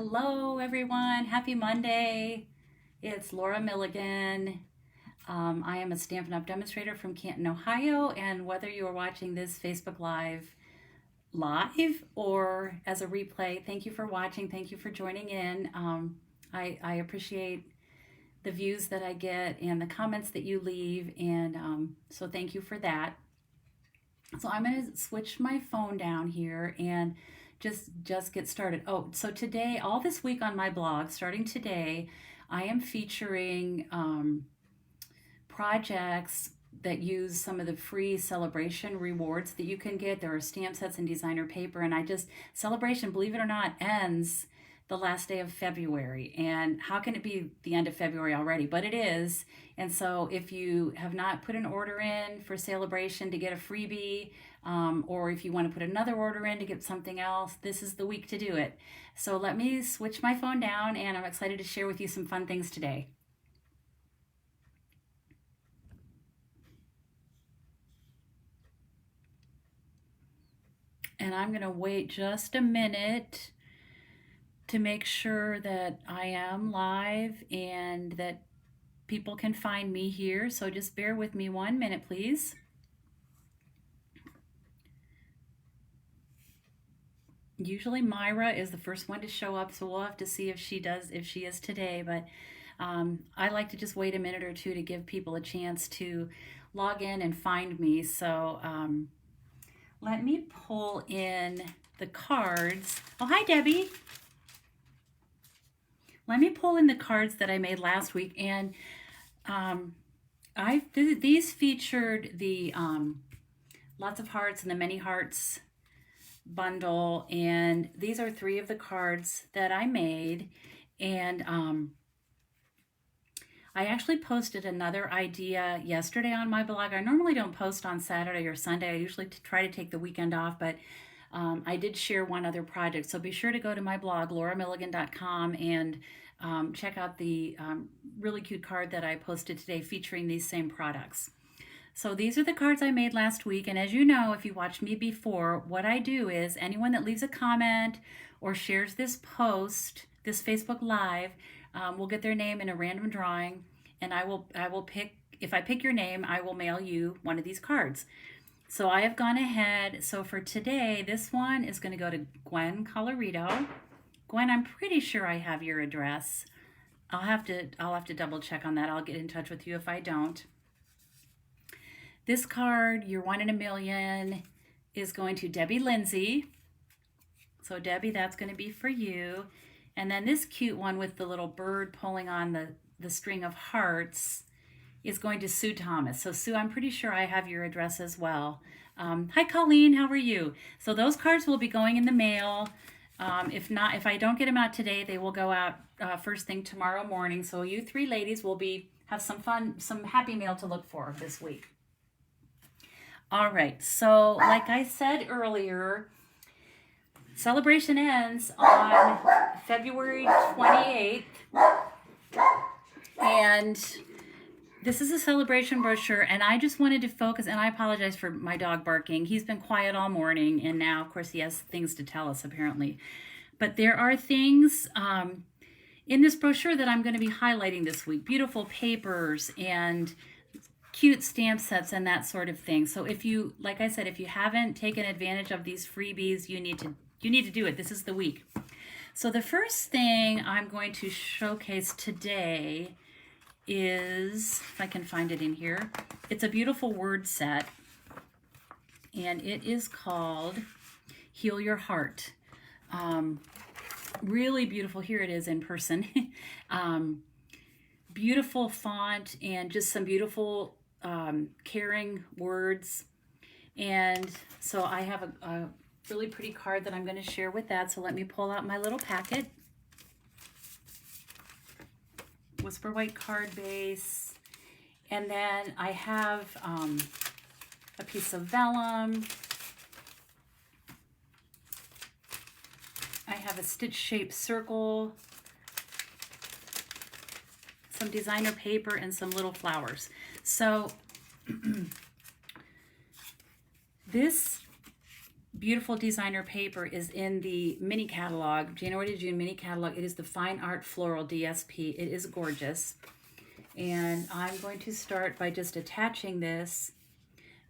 Hello, everyone. Happy Monday. It's Laura Milligan. I am a Stampin' Up! Demonstrator from Canton, Ohio, and whether you are watching this Facebook live or as a replay, thank you for watching. Thank you for joining in. I appreciate the views that I get and the comments that you leave, and so thank you for that. So I'm going to switch my phone down here and just get started. Oh, so today, all this week on my blog, starting today, I am featuring projects that use some of the free Sale-a-Bration rewards that you can get. There are stamp sets and designer paper, and Sale-a-Bration, believe it or not, ends the last day of February. And how can it be the end of February already? But it is. And so if you have not put an order in for Sale-a-Bration to get a freebie, or if you want to put another order in to get something else, this is the week to do it. So let me switch my phone down, and I'm excited to share with you some fun things today. And I'm going to wait just a minute to make sure that I am live and that people can find me here. So just bear with me 1 minute, please. Usually Myra is the first one to show up, so we'll have to see if she is today. But I like to just wait a minute or two to give people a chance to log in and find me. So let me pull in the cards. Oh, hi, Debbie. Let me pull in the cards that I made last week, and these featured the Lots of Hearts and the Many Hearts bundle, and these are 3 of the cards that I made. And I actually posted another idea yesterday on my blog. I normally don't post on Saturday or Sunday. I usually try to take the weekend off, but I did share one other project. So be sure to go to my blog, lauramilligan.com, and check out the really cute card that I posted today featuring these same products. So these are the cards I made last week, and as you know, if you watched me before, what I do is anyone that leaves a comment or shares this post, this Facebook Live, will get their name in a random drawing, and I will pick, if I pick your name, I will mail you one of these cards. So I have gone ahead. So for today, this one is going to go to Gwen Colorado. Gwen, I'm pretty sure I have your address. I'll have to double check on that. I'll get in touch with you if I don't. This card, You're One in a Million, is going to Debbie Lindsay. So Debbie, that's going to be for you. And then this cute one with the little bird pulling on the string of hearts is going to Sue Thomas. So Sue, I'm pretty sure I have your address as well. Hi Colleen, how are you? So those cards will be going in the mail. If I don't get them out today, they will go out first thing tomorrow morning. So you 3 ladies will have some fun, some happy mail to look for this week. All right, so like I said earlier, Sale-a-Bration ends on February 28th, and this is a Sale-a-Bration brochure, and I just wanted to focus, and I apologize for my dog barking. He's been quiet all morning, and now, of course, he has things to tell us, apparently. But there are things in this brochure that I'm going to be highlighting this week. Beautiful papers and cute stamp sets and that sort of thing. So if you, like I said, if you haven't taken advantage of these freebies, you need to do it. This is the week. So the first thing I'm going to showcase today is, if I can find it in here, it's a beautiful word set, and it is called Heal Your Heart. Really beautiful. Here it is in person. Beautiful font and just some beautiful caring words. And so I have a really pretty card that I'm going to share with that. So let me pull out my little packet. Whisper white card base, and then I have a piece of vellum. I have a stitch shaped circle, some designer paper, and some little flowers. So this beautiful designer paper is in the mini catalog, January to June mini catalog. It is the Fine Art Floral DSP. It is gorgeous. And I'm going to start by just attaching this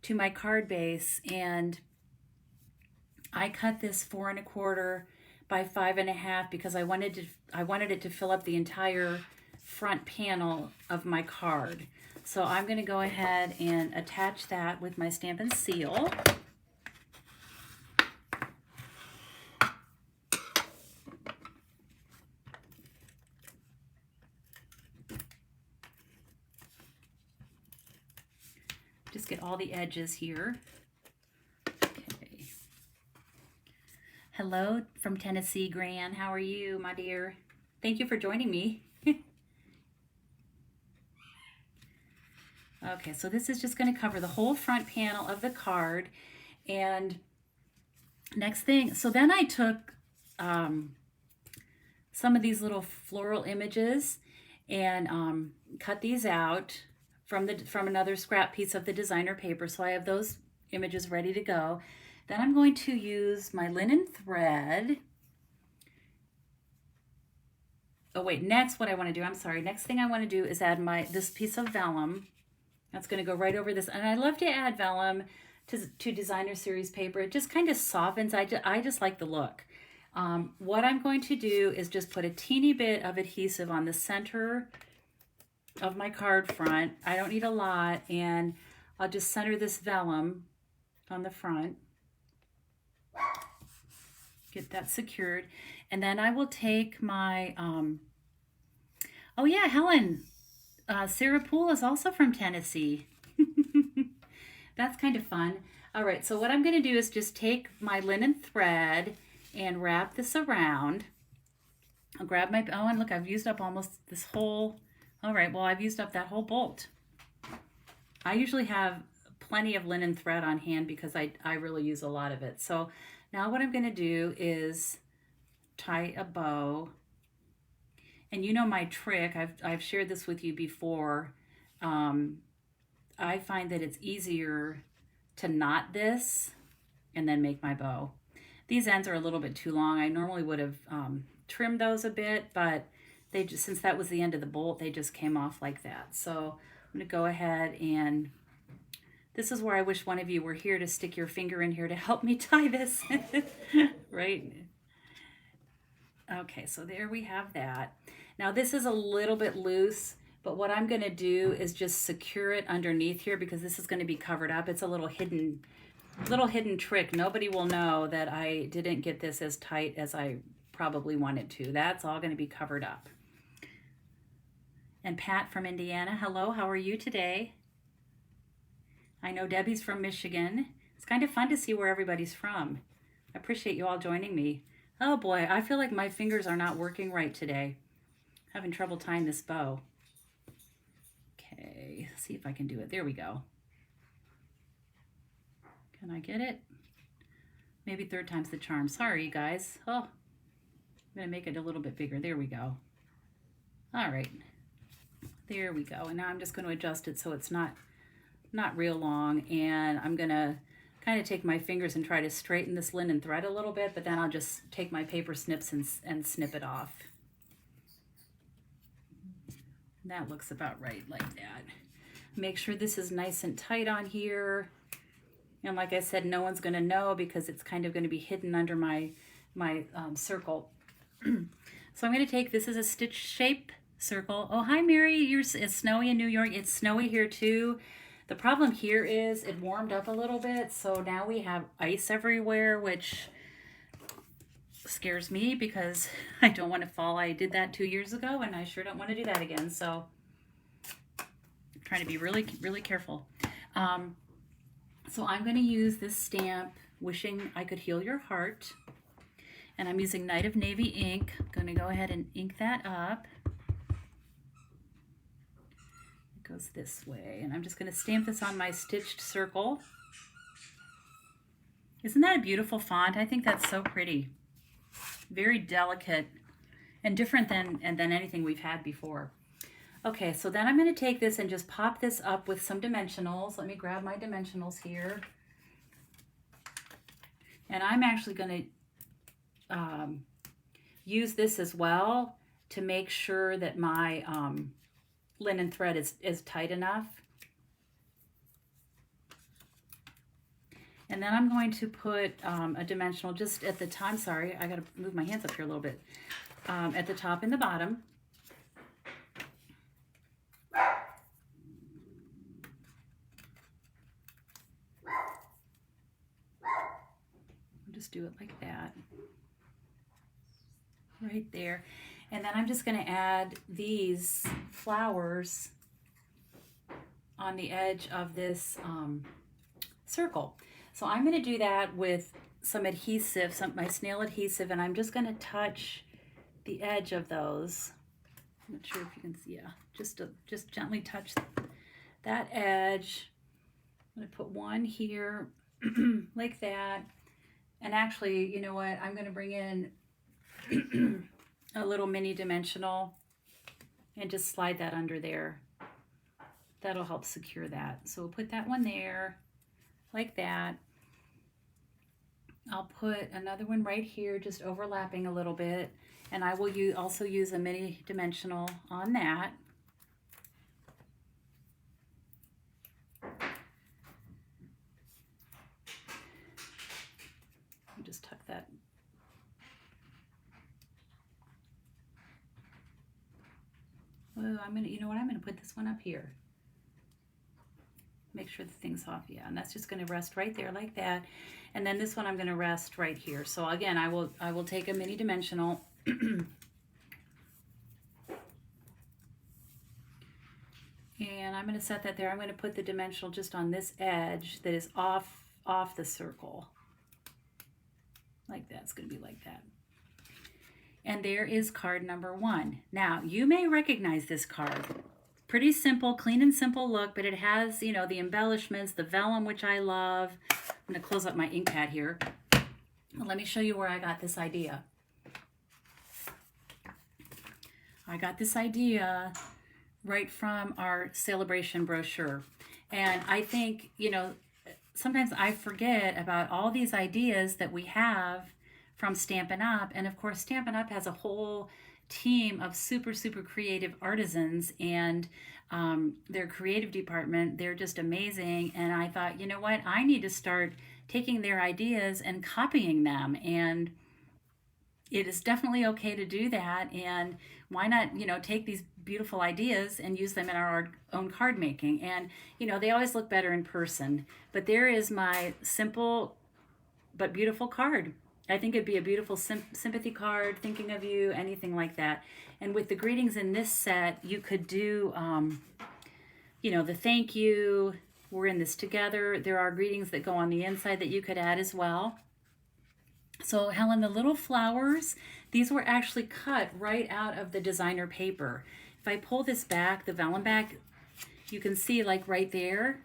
to my card base. And I cut this 4 1/4 by 5 1/2 because I wanted it to fill up the entire front panel of my card. So I'm going to go ahead and attach that with my Stamp and Seal. Just get all the edges here. Okay. Hello from Tennessee, Gran. How are you, my dear? Thank you for joining me. Okay, so this is just going to cover the whole front panel of the card. And next thing, so then I took some of these little floral images and cut these out from another scrap piece of the designer paper. So I have those images ready to go. Then I'm going to use my linen thread. Oh wait, next what I want to do, I'm sorry, next thing I want to do is add this piece of vellum. That's going to go right over this. And I love to add vellum to designer series paper. It just kind of softens. I just like the look. What I'm going to do is just put a teeny bit of adhesive on the center of my card front. I don't need a lot. And I'll just center this vellum on the front. Get that secured. And then I will take my, oh yeah, Helen. Sarah Poole is also from Tennessee. That's kind of fun. All right, so what I'm going to do is just take my linen thread and wrap this around. I'll grab my, oh, and look, I've used up almost this whole, all right, well, I've used up that whole bolt. I usually have plenty of linen thread on hand because I really use a lot of it. So now what I'm going to do is tie a bow. And you know my trick, I've shared this with you before. I find that it's easier to knot this and then make my bow. These ends are a little bit too long. I normally would have trimmed those a bit, but they just, since that was the end of the bolt, they just came off like that. So I'm gonna go ahead and, this is where I wish one of you were here to stick your finger in here to help me tie this, right? Okay, so there we have that. Now this is a little bit loose, but what I'm gonna do is just secure it underneath here because this is gonna be covered up. It's a little hidden trick. Nobody will know that I didn't get this as tight as I probably wanted to. That's all gonna be covered up. And Pat from Indiana, hello, how are you today? I know Debbie's from Michigan. It's kind of fun to see where everybody's from. I appreciate you all joining me. Oh boy, I feel like my fingers are not working right today. Having trouble tying this bow. Okay, see if I can do it. There we go. Can I get it? Maybe third time's the charm. Sorry, you guys. Oh, I'm gonna make it a little bit bigger. There we go. All right, there we go. And now I'm just gonna adjust it so it's not real long. And I'm gonna kind of take my fingers and try to straighten this linen thread a little bit, but then I'll just take my paper snips and snip it off. That looks about right like that. Make sure this is nice and tight on here. And like I said, no one's gonna know because it's kind of gonna be hidden under my circle. So I'm gonna take, this is a stitch shape circle. Oh, hi Mary, it's snowy in New York. It's snowy here too. The problem here is it warmed up a little bit, so now we have ice everywhere, which scares me because I don't want to fall. I did that 2 years ago, and I sure don't want to do that again, so I'm trying to be really, really careful. So I'm going to use this stamp, Wishing I Could Heal Your Heart, and I'm using Night of Navy ink. I'm going to go ahead and ink that up. Goes this way, and I'm just going to stamp this on my stitched circle. Isn't that a beautiful font? I think that's so pretty. Very delicate and different than anything we've had before. Okay, so then I'm going to take this and just pop this up with some dimensionals. Let me grab my dimensionals here. And I'm actually going to use this as well to make sure that my linen thread is tight enough. And then I'm going to put a dimensional just at the top. Sorry, I got to move my hands up here a little bit. At the top and the bottom. I'll just do it like that. Right there. And then I'm just going to add these flowers on the edge of this circle. So I'm going to do that with some adhesive, my snail adhesive, and I'm just going to touch the edge of those. I'm not sure if you can see, yeah, just gently touch that edge. I'm going to put one here like that. And actually, you know what, I'm going to bring in a little mini dimensional and just slide that under there. That'll help secure that. So we'll put that one there like that. I'll put another one right here, just overlapping a little bit, and I will also use a mini dimensional on that. I'll just tuck that. Oh, you know what, I'm gonna put this one up here. Make sure the thing's off, yeah, and that's just gonna rest right there like that. And then this one I'm gonna rest right here. So again, I will take a mini dimensional and I'm gonna set that there. I'm gonna put the dimensional just on this edge that is off the circle. Like that, it's gonna be like that. And there is card number 1. Now, you may recognize this card. Pretty simple, clean and simple look, but it has, you know, the embellishments, the vellum, which I love. I'm gonna close up my ink pad here. Let me show you where I got this idea. I got this idea right from our Sale-a-Bration brochure. And I think, you know, sometimes I forget about all these ideas that we have from Stampin' Up! And of course, Stampin' Up! Has a whole team of super creative artisans, and their creative department, they're just amazing. And I thought, you know what, I need to start taking their ideas and copying them, and it is definitely okay to do that. And why not, you know, take these beautiful ideas and use them in our own card making. And you know, they always look better in person. But there is my simple but beautiful card. I think it'd be a beautiful sympathy card, thinking of you, anything like that. And with the greetings in this set, you could do, you know, the thank you, we're in this together. There are greetings that go on the inside that you could add as well. So Helen, the little flowers, these were actually cut right out of the designer paper. If I pull this back, the vellum back, you can see like right there,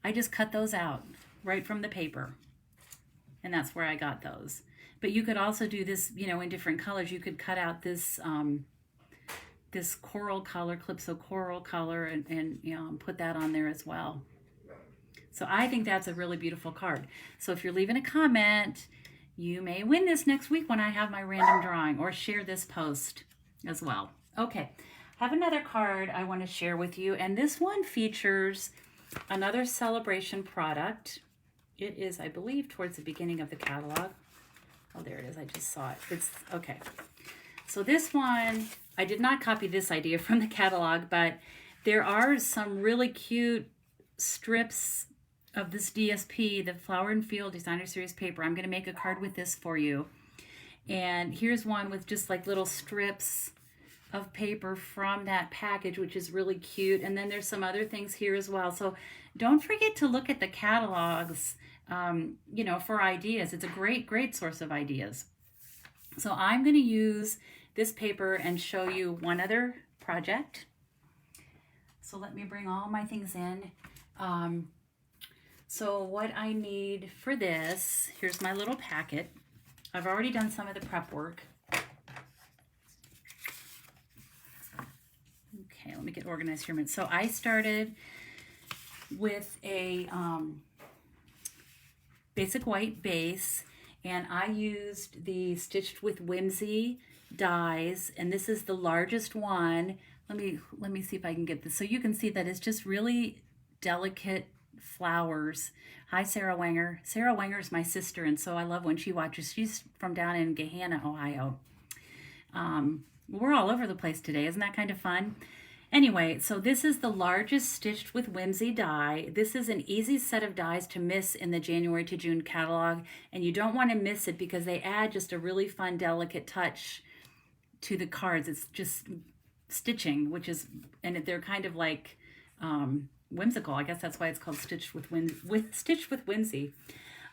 I just cut those out right from the paper. And that's where I got those. But you could also do this, you know, in different colors. You could cut out this this coral color, Calypso coral color, and you know, put that on there as well. So I think that's a really beautiful card. So if you're leaving a comment, you may win this next week when I have my random drawing, or share this post as well. Okay, I have another card I want to share with you, and this one features another Sale-a-Bration product. It is, I believe, towards the beginning of the catalog. Oh, there it is. I just saw it. It's okay. So this one, I did not copy this idea from the catalog, but there are some really cute strips of this DSP, the Flower and Field Designer Series paper. I'm going to make a card with this for you. And here's one with just like little strips of paper from that package, which is really cute. And then there's some other things here as well. So don't forget to look at the catalogs, you know, for ideas. It's a great source of ideas. So I'm going to use this paper and show you one other project. So let me bring all my things in. So what I need for this, here's my little packet. I've already done some of the prep work. Okay, let me get organized here a minute. So I started with a basic white base, and I used the Stitched with Whimsy dies, and this is the largest one. Let me see if I can get this so you can see that it's just really delicate flowers. Hi, Sarah Wenger. Sarah Wenger is my sister, and so I love when she watches. She's from down in Gahanna, Ohio. We're all over the place today. Isn't that kind of fun? Anyway, so this is the largest Stitched with Whimsy die. This is an easy set of dies to miss in the January to June catalog, and you don't want to miss it because they add just a really fun, delicate touch to the cards. It's just stitching, and they're kind of like whimsical. I guess that's why it's called Stitched with Whimsy.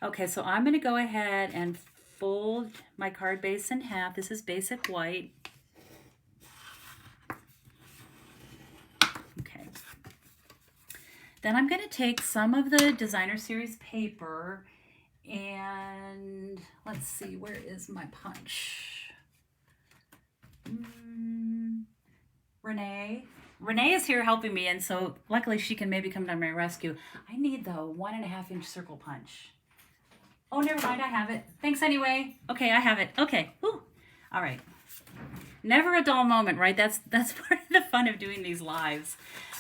Okay, so I'm going to go ahead and fold my card base in half. This is basic white. Okay. Then I'm going to take some of the Designer Series paper and let's see, where is my punch? Renee is here helping me, and so luckily she can maybe come to my rescue. I need the 1.5 inch circle punch. Oh, never mind, I have it. Thanks anyway. Okay, I have it. Okay. Whew. All right. Never a dull moment, right? That's part of the fun of doing these lives.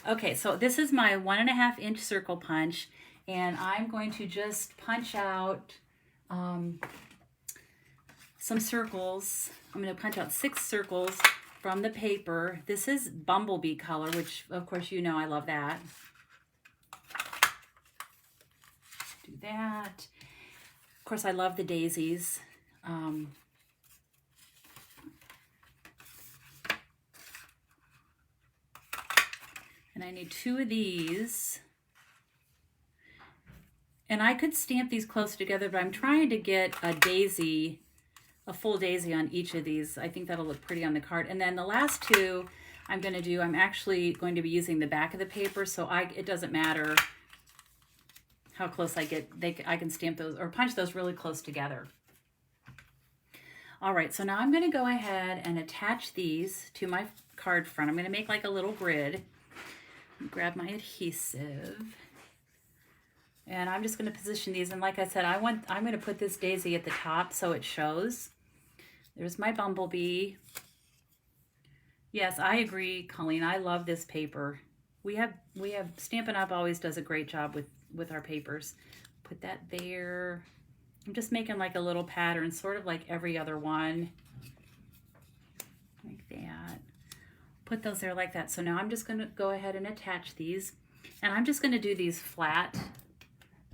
Okay, so this is my 1.5 inch circle punch, and I'm going to just punch out some circles. I'm going to punch out 6 circles from the paper. This is Bumblebee color, which of course you know I love that. Do that. Of course I love the daisies. And I need 2 of these. And I could stamp these close together, but I'm trying to get a daisy, a full daisy on each of these. I think that'll look pretty on the card. And then the last 2 I'm actually going to be using the back of the paper, so it doesn't matter how close I get. I can stamp those or punch those really close together. All right, so now I'm going to go ahead and attach these to my card front. I'm going to make like a little grid. Grab my adhesive. And I'm just going to position these. And like I said, I'm going to put this daisy at the top so it shows. There's my bumblebee. Yes, I agree, Colleen. I love this paper. We have Stampin' Up! Always does a great job with our papers. Put that there. I'm just making like a little pattern, sort of like every other one. Like that. Put those there like that. So now I'm just going to go ahead and attach these. And I'm just going to do these flat,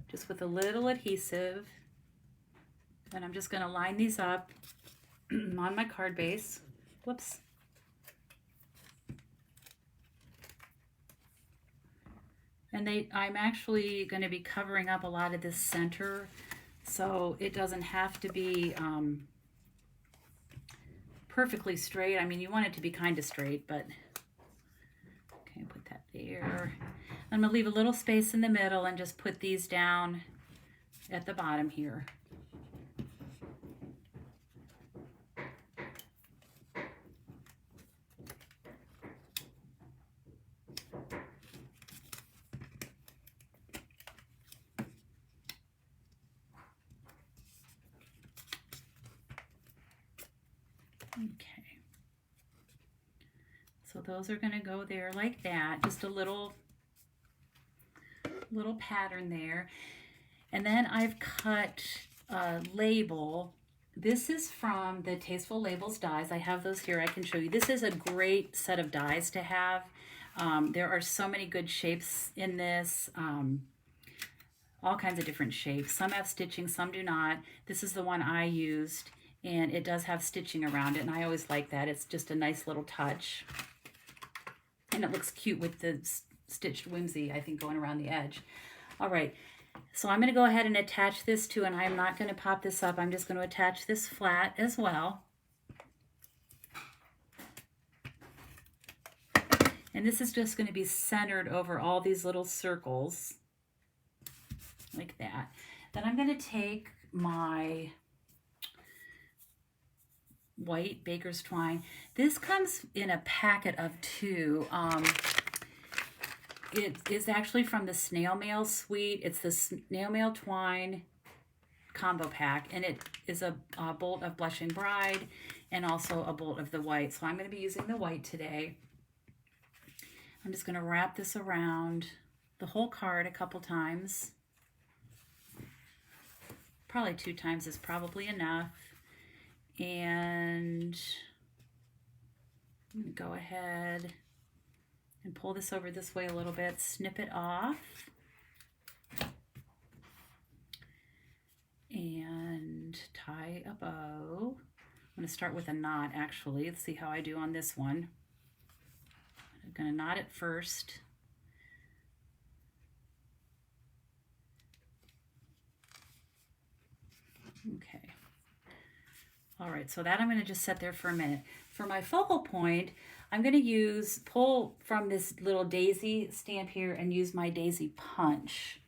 just with a little adhesive. And I'm just going to line these up on my card base. Whoops. And I'm actually going to be covering up a lot of this center, so it doesn't have to be perfectly straight. I mean, you want it to be kind of straight, but okay, put that there. I'm going to leave a little space in the middle and just put these down at the bottom here. Okay, so those are going to go there like that, just a little pattern there. And then I've cut a label. This is from the Tasteful Labels dies. I have those here. I can show you. This is a great set of dies to have. There are so many good shapes in this. All kinds of different shapes. Some have stitching, some do not. This is the one I used, and it does have stitching around it, and I always like that. It's just a nice little touch. And it looks cute with the stitched whimsy, I think, going around the edge. All right, so I'm going to go ahead and attach this to, and I'm not going to pop this up. I'm just going to attach this flat as well. And this is just going to be centered over all these little circles, like that. Then I'm going to take my white baker's twine. This comes in a packet of 2. It is actually from the Snail Mail Suite. It's the Snail Mail Twine combo pack, and it is a bolt of Blushing Bride and also a bolt of the white. So I'm going to be using the white today. I'm just going to wrap this around the whole card a couple times. Probably 2 times is probably enough. And I'm going to go ahead and pull this over this way a little bit, snip it off. And tie a bow. I'm going to start with a knot actually. Let's see how I do on this one. I'm going to knot it first. Okay. All right, so that I'm going to just set there for a minute. For my focal point, I'm going to pull from this little daisy stamp here and use my daisy punch.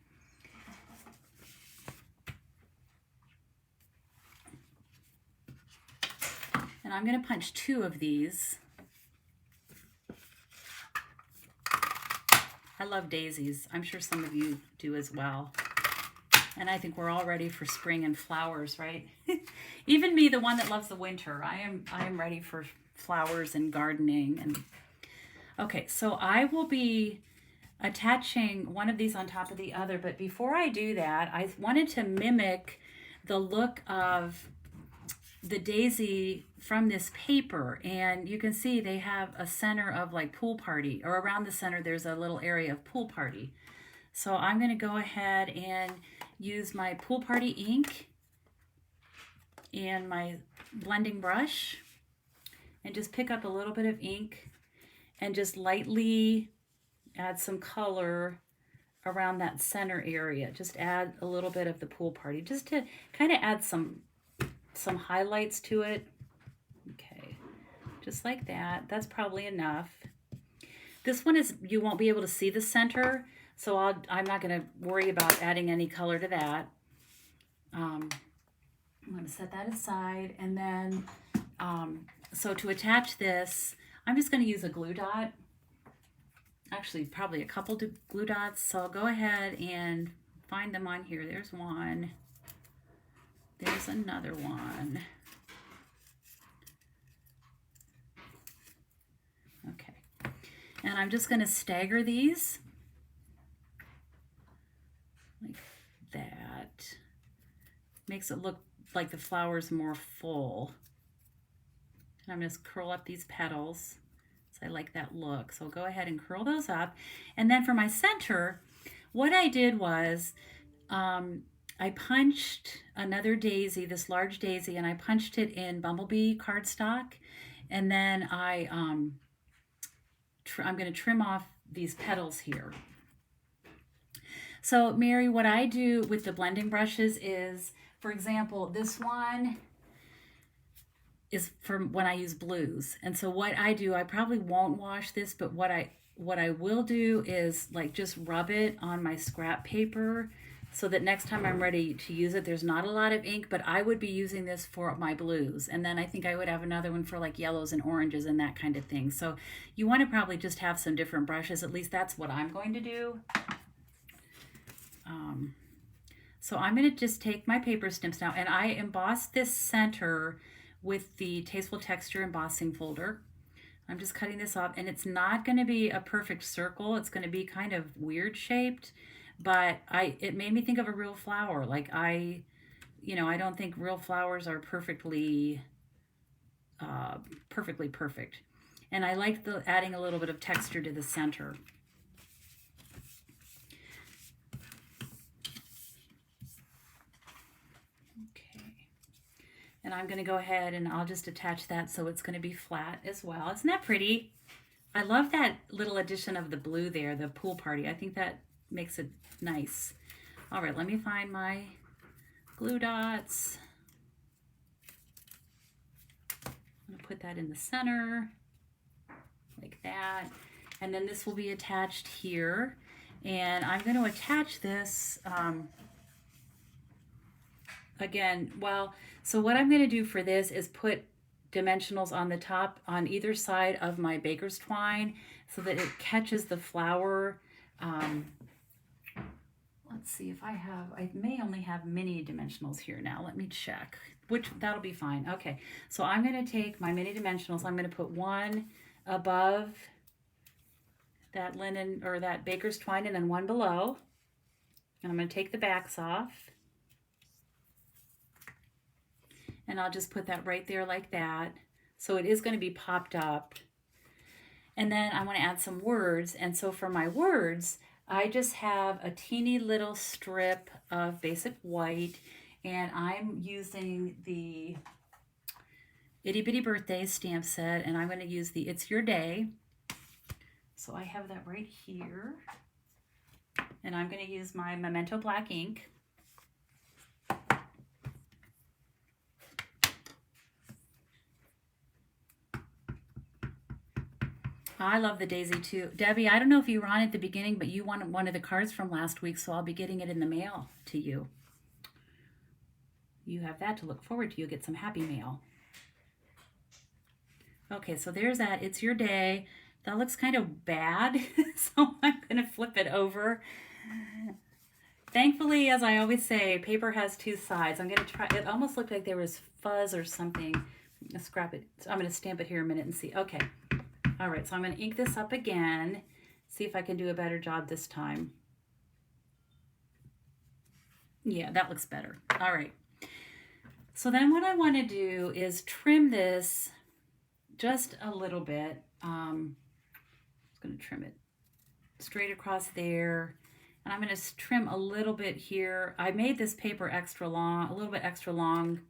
And I'm going to punch 2 of these. I love daisies. I'm sure some of you do as well. And I think we're all ready for spring and flowers, right? Even me, the one that loves the winter, I am ready for flowers and gardening. And okay, so I will be attaching one of these on top of the other, but before I do that, I wanted to mimic the look of the daisy from this paper, and you can see they have a center of like pool party, or around the center there's a little area of pool party. So I'm going to go ahead and use my pool party ink and my blending brush and just pick up a little bit of ink and just lightly add some color around that center area. Just add a little bit of the pool party just to kind of add some highlights to it. Okay, just like that. That's probably enough. This one is, you won't be able to see the center, so I'm not going to worry about adding any color to that. I'm going to set that aside, and then so to attach this, I'm just going to use a glue dot. Actually, probably a couple glue dots. So I'll go ahead and find them on here. There's one. There's another one. Okay. And I'm just going to stagger these like that. Makes it look like the flower's more full. And I'm going to curl up these petals. So I like that look. So I'll go ahead and curl those up. And then for my center, what I did was I punched another daisy, this large daisy, and I punched it in bumblebee cardstock. And then I'm going to trim off these petals here. So Mary, what I do with the blending brushes is, for example, this one is for when I use blues. And so what I do, I probably won't wash this, but what I will do is like just rub it on my scrap paper so that next time I'm ready to use it, there's not a lot of ink, but I would be using this for my blues. And then I think I would have another one for like yellows and oranges and that kind of thing. So you want to probably just have some different brushes. At least that's what I'm going to do. So I'm going to just take my paper snips now, and I embossed this center with the Tasteful Texture embossing folder. I'm just cutting this off, and it's not going to be a perfect circle. It's going to be kind of weird shaped, but it made me think of a real flower. Like I don't think real flowers are perfectly perfect. And I like adding a little bit of texture to the center. And I'm going to go ahead and I'll just attach that so it's going to be flat as well. Isn't that pretty? I love that little addition of the blue there, the pool party. I think that makes it nice. All right, let me find my glue dots. I'm going to put that in the center like that. And then this will be attached here. And I'm going to attach this again, so what I'm going to do for this is put dimensionals on the top on either side of my baker's twine so that it catches the flower let's see if I have, I may only have mini dimensionals here now. Let me check, which that'll be fine. Okay, so I'm going to take my mini dimensionals. I'm going to put one above that linen or that baker's twine and then one below. And I'm going to take the backs off. And I'll just put that right there like that. So it is going to be popped up. And then I want to add some words. And so for my words, I just have a teeny little strip of basic white, and I'm using the Itty Bitty Birthday stamp set, and I'm going to use the It's Your Day. So I have that right here, and I'm going to use my Memento black ink. I love the daisy too. Debbie, I don't know if you were on at the beginning, but you wanted one of the cards from last week, so I'll be getting it in the mail to you. You have that to look forward to. You'll get some happy mail. Okay, so there's that. It's Your Day. That looks kind of bad, so I'm going to flip it over. Thankfully, as I always say, paper has two sides. I'm going to try. It almost looked like there was fuzz or something. I'm going to scrap it. So I'm going to stamp it here a minute and see. Okay. All right, so I'm going to ink this up again, see if I can do a better job this time. Yeah, that looks better. All right. So then what I want to do is trim this just a little bit. I'm just going to trim it straight across there. And I'm going to trim a little bit here. I made this paper extra long, a little bit extra long,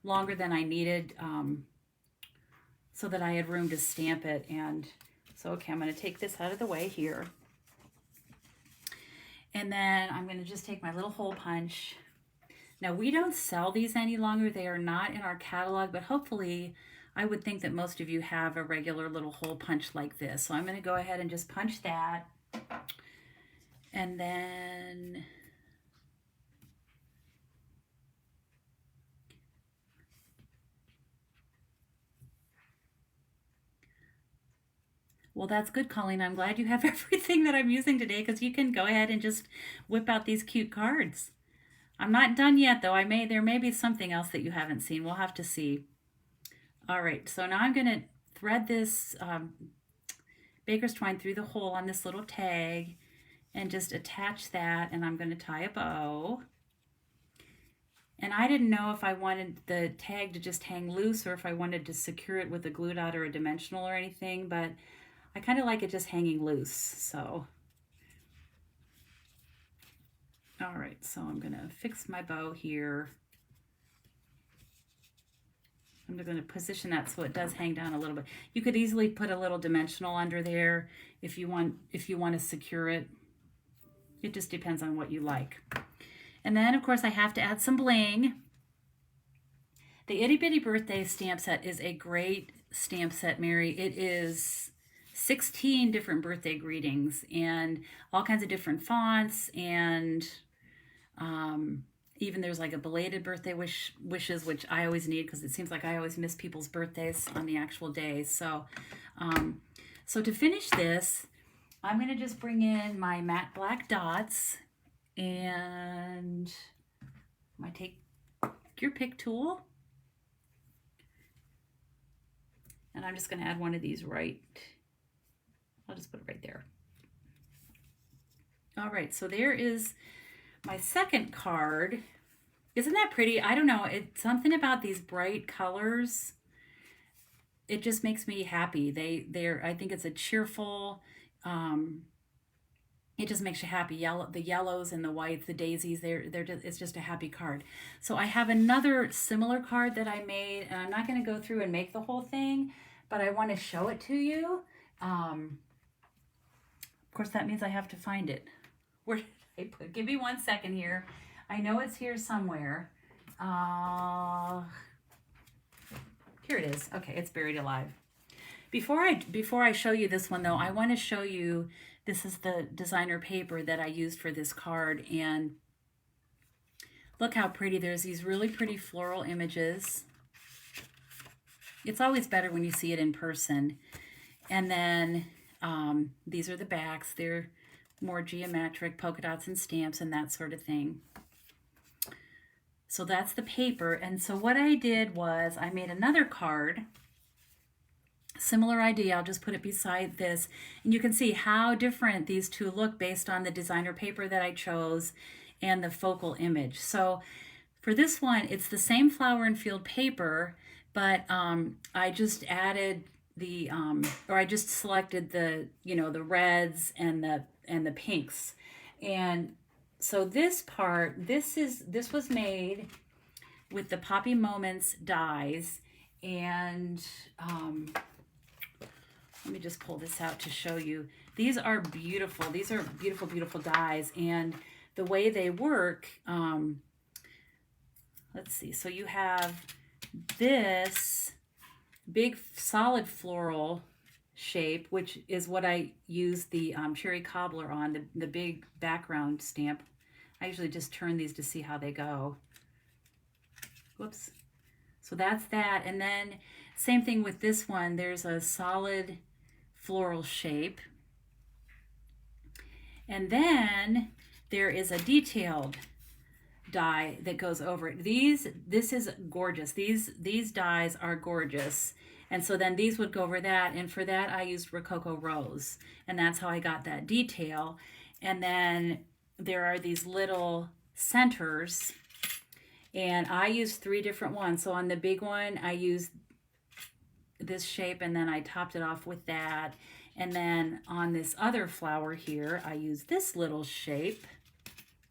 longer than I needed, so that I had room to stamp it. And so, okay, I'm going to take this out of the way here. And then I'm going to just take my little hole punch. Now, we don't sell these any longer. They are not in our catalog, but hopefully I would think that most of you have a regular little hole punch like this. So I'm going to go ahead and just punch that. And then well, that's good, Colleen. I'm glad you have everything that I'm using today, because you can go ahead and just whip out these cute cards. I'm not done yet, though. There may be something else that you haven't seen. We'll have to see. All right, so now I'm going to thread this baker's twine through the hole on this little tag and just attach that, and I'm going to tie a bow. And I didn't know if I wanted the tag to just hang loose or if I wanted to secure it with a glue dot or a dimensional or anything, but I kind of like it just hanging loose, so. All right, so I'm gonna fix my bow here. I'm gonna position that so it does hang down a little bit. You could easily put a little dimensional under there if you want to secure it. It just depends on what you like. And then, of course, I have to add some bling. The Itty Bitty Birthday stamp set is a great stamp set, Mary. It is 16 different birthday greetings and all kinds of different fonts, and even there's like a belated birthday wishes, which I always need because it seems like I always miss people's birthdays on the actual day. So, so to finish this, I'm going to just bring in my matte black dots, and I take your pick tool, and I'm just going to add one of these right. I'll just put it right there. All right, so there is my second card. Isn't that pretty? I don't know. It's something about these bright colors. It just makes me happy. I think it's a cheerful, it just makes you happy. The yellows and the whites, the daisies, it's just a happy card. So I have another similar card that I made, and I'm not going to go through and make the whole thing, but I want to show it to you. Of course, that means I have to find it. Where did I put? Give me 1 second here. I know it's here somewhere. Here it is. Okay, it's buried alive. Before I show you this one, though, I want to show you, this is the designer paper that I used for this card, and look how pretty. There's these really pretty floral images. It's always better when you see it in person. And then these are the backs. They're more geometric polka dots and stamps and that sort of thing. So that's the paper. And so what I did was I made another card. Similar idea, I'll just put it beside this. And you can see how different these two look based on the designer paper that I chose and the focal image. So for this one, it's the same flower and field paper, but I just added the, or I just selected the, the reds and the pinks. And so this part, this was made with the Poppy Moments dies, and let me just pull this out to show you. These are beautiful. These are beautiful, beautiful dies, and the way they work, let's see. So you have this big solid floral shape, which is what I use the cherry cobbler on, the big background stamp. I usually just turn these to see how they go. Whoops. So that's that. And then same thing with this one. There's a solid floral shape. And then there is a detailed die that goes over it. This is gorgeous. These dies are gorgeous. And so then these would go over that. And for that, I used Rococo Rose. And that's how I got that detail. And then there are these little centers. And I used 3 different ones. So on the big one, I used this shape, and then I topped it off with that. And then on this other flower here, I used this little shape.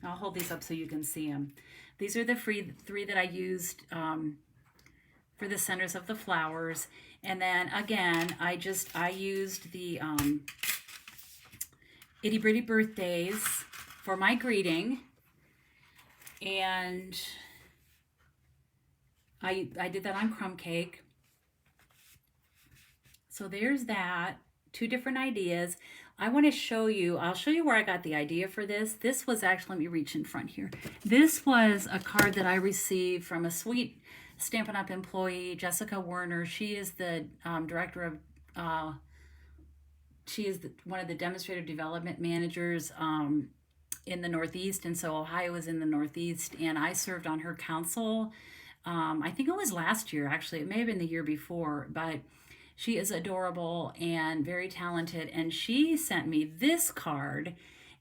I'll hold these up so you can see them. These are the 3 that I used for the centers of the flowers. And then again, I used the Itty Bitty Birthdays for my greeting. And I did that on crumb cake. So there's that. 2 different ideas. I want to show you, I'll show you where I got the idea for this. This was actually, let me reach in front here. This was a card that I received from a sweet Stampin' Up! Employee, Jessica Werner. She is the director of, she is one of the demonstrative development managers in the Northeast. And so Ohio is in the Northeast, and I served on her council. I think it was last year, actually. It may have been the year before, but she is adorable and very talented, and she sent me this card,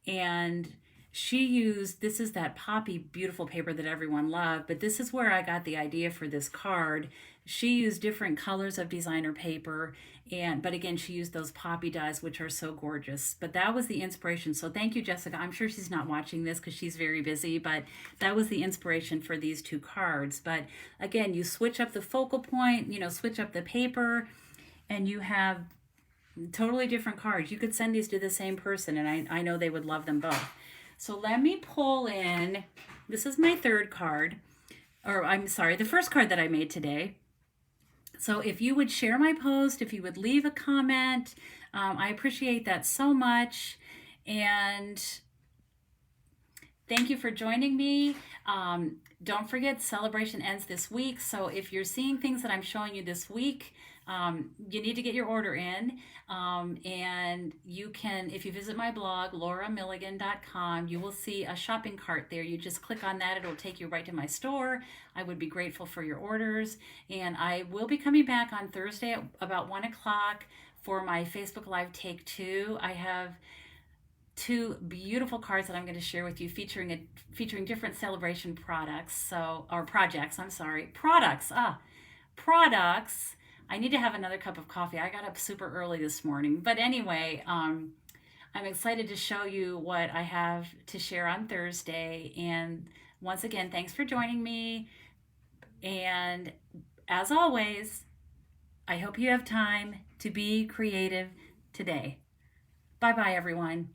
and she used, this is that poppy beautiful paper that everyone loved, but this is where I got the idea for this card. She used different colors of designer paper, but again, she used those poppy dies, which are so gorgeous. But that was the inspiration. So thank you, Jessica. I'm sure she's not watching this because she's very busy, but that was the inspiration for these 2 cards. But again, you switch up the focal point, switch up the paper, and you have totally different cards. You could send these to the same person, and I know they would love them both. So let me pull in, this is my 3rd card, or I'm sorry, the first card that I made today. So if you would share my post, if you would leave a comment, I appreciate that so much. And thank you for joining me. Don't forget, Sale-a-Bration ends this week. So if you're seeing things that I'm showing you this week, you need to get your order in, and you can, if you visit my blog, lauramilligan.com, you will see a shopping cart there. You just click on that. It'll take you right to my store. I would be grateful for your orders, and I will be coming back on Thursday at about 1 o'clock for my Facebook Live Take 2. I have 2 beautiful cards that I'm going to share with you featuring different Sale-a-Bration products, or projects, I'm sorry, products. I need to have another cup of coffee. I got up super early this morning. But anyway, I'm excited to show you what I have to share on Thursday. And once again, thanks for joining me. And as always, I hope you have time to be creative today. Bye-bye, everyone.